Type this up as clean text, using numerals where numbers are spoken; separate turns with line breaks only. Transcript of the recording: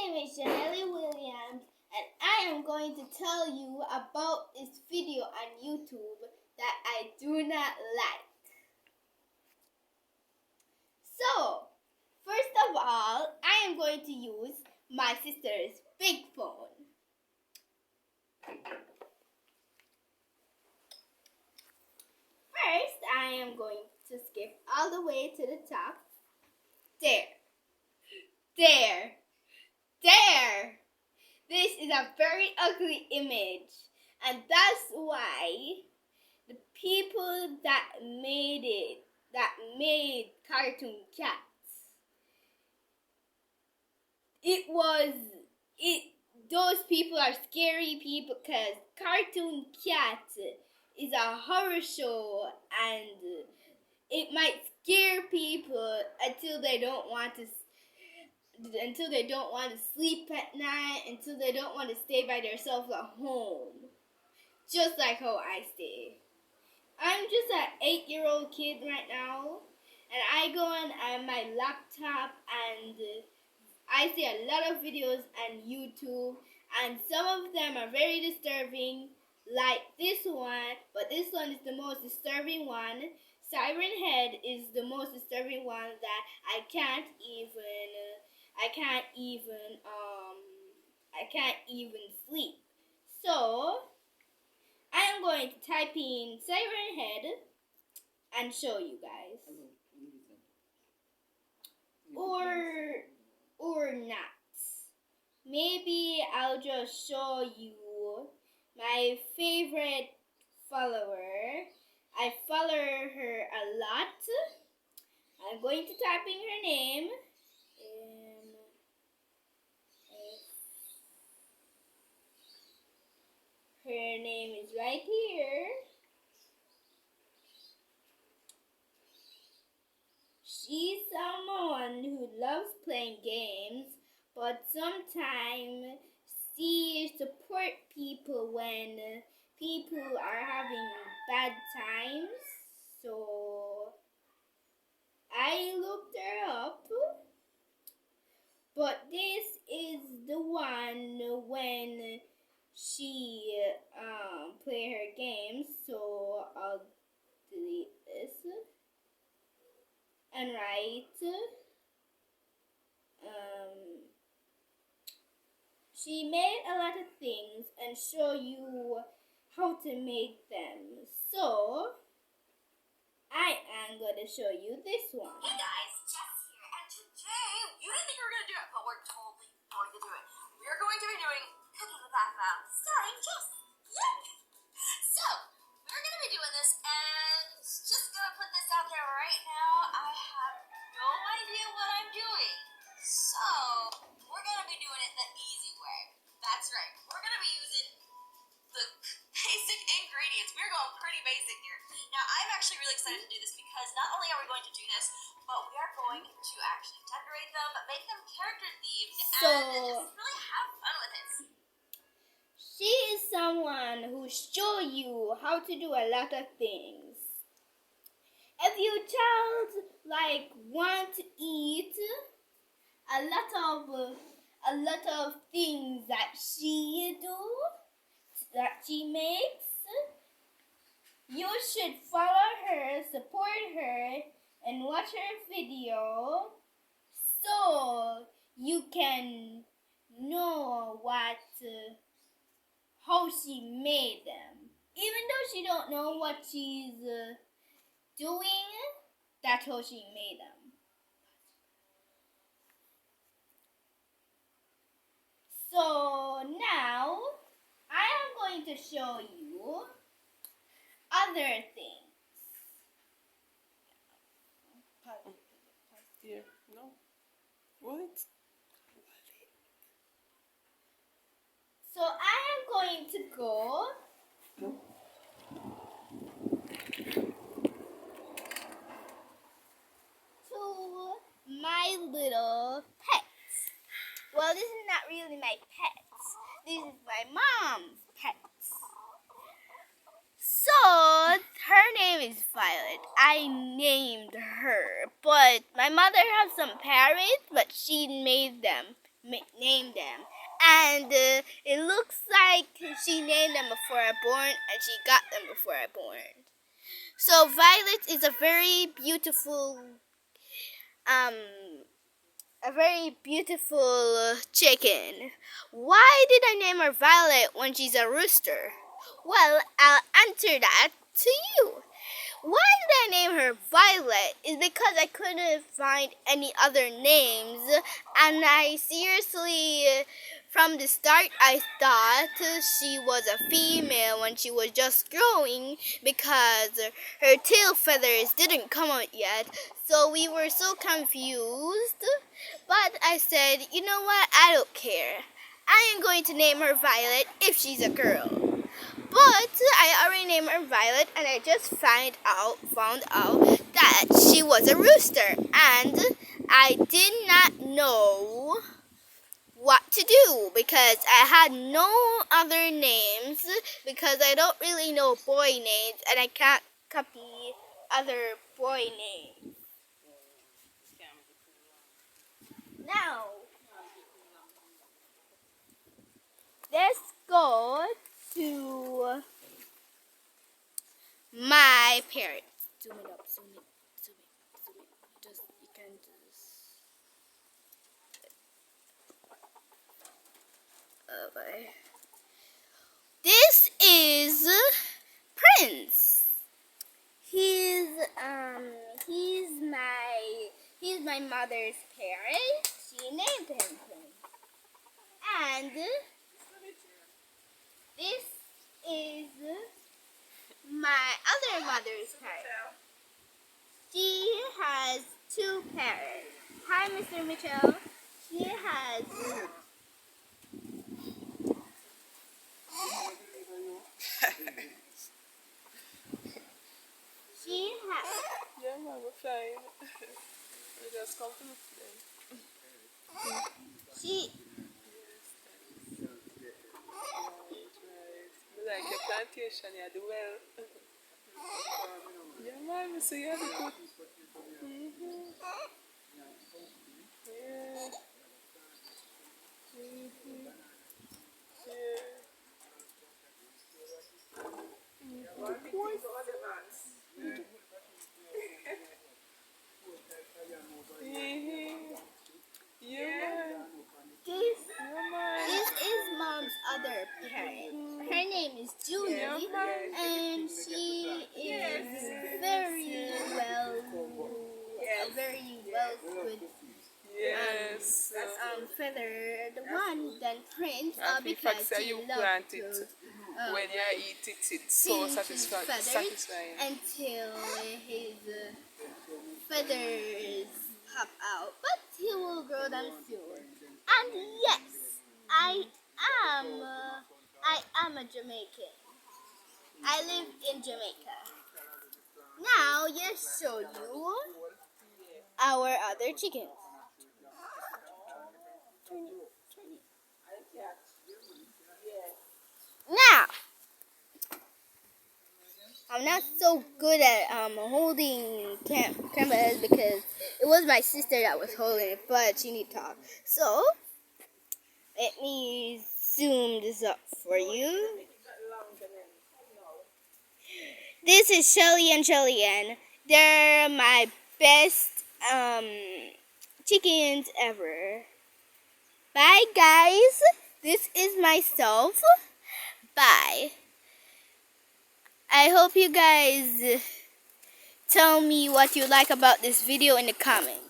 name is Janelle Williams, and I am going to tell you about this video on YouTube that I do not like. So, first of all, I am going to use my sister's big phone. First, I am going to skip all the way to the top. There. This is a very ugly image, and that's why the people that made Cartoon Cats, those people are scary people, because Cartoon Cats is a horror show, and it might scare people until they don't want to sleep at night, until they don't want to stay by themselves at home. Just like how I stay. I'm just an 8-year-old kid right now, and I go on my laptop and I see a lot of videos on YouTube, and some of them are very disturbing, like this one, but this one is the most disturbing one. Siren Head is the most disturbing one that I can't even sleep. So I am going to type in Siren Head and show you guys. Or not. Maybe I'll just show you my favorite follower. I follow her a lot. I'm going to type in her name. Her name is right here. She's someone who loves playing games, but sometimes she supports people when people are having bad times. So I looked her up, but this is the one when she play her games. So I'll delete this and write she made a lot of things and show you how to make them. So I am going to show you this one.
Hey guys, Jess here, and today, you didn't think we were going to do it, but we're totally going to do it. We're going to be doing Cooking with Background, starring Jess. Yay! So, we're going to be doing this, and just going to put this out there right now, I have no idea what I'm doing. So, we're going to be doing it the easy way. That's right, we're going to be using the basic ingredients. We're going pretty basic here. Now, I'm actually really excited to do this because not only are we going to do this, but we are going to actually decorate them, make them character themed, and just really have fun with it.
She is someone who show you how to do a lot of things. If your child want to eat a lot of things that she makes, you should follow her, support her, and watch her video so you can know how she made them. Even though she don't know what she's doing, that's how she made them. So now I am going to show you other things.
Yeah, no. What?
So I am going to go to my little pets. Well, this is not really my pets. This is my mom's pets. So her name is Violet. I named her, but my mother has some parrots, but she made them. name them. And it looks like she named them before I born, and she got them before I born. So Violet is a very beautiful chicken. Why did I name her Violet when she's a rooster? Well, I'll answer that to you. Why did I name her Violet is because I couldn't find any other names, and I seriously, from the start, I thought she was a female when she was just growing because her tail feathers didn't come out yet, so we were so confused. But I said, you know what, I don't care. I am going to name her Violet if she's a girl. But I already named her Violet, and I just found out that she was a rooster, and I did not know what to do because I had no other names because I don't really know boy names, and I can't copy other boy names. Now, let's go to my parrot. Zoom it up, zoom it. Just you can just okay. This is Prince. He's my mother's parrot. She named him Prince. And this is my other mother's parrot. She has two parrots. Hi, Mr. Mitchell. She has
Yeah, man, we're flying. We just come to the plane.
she
Right. We like your plantation, you do well. Yeah, man, we see you do good. Yeah.
this is Mom's other parent. Her name is Julie, and she is very well good.
Yes.
Feathered one than Prince,
And in fact,
because
say
she
you
loves
plant
to
it when you eat it, it's so
pinch his feathers
satisfying.
until his feathers pop out, but he will grow them soon. And yes, I am a Jamaican. I live in Jamaica. Now, let's show you our other chickens. Turn it. Now, I'm not so good at holding cameras because it was my sister that was holding it, but she need to talk. So, let me zoom this up for you. This is Shelly and Shelly-Ann. They're my best chickens ever. Bye, guys. This is myself. Bye. I hope you guys tell me what you like about this video in the comments.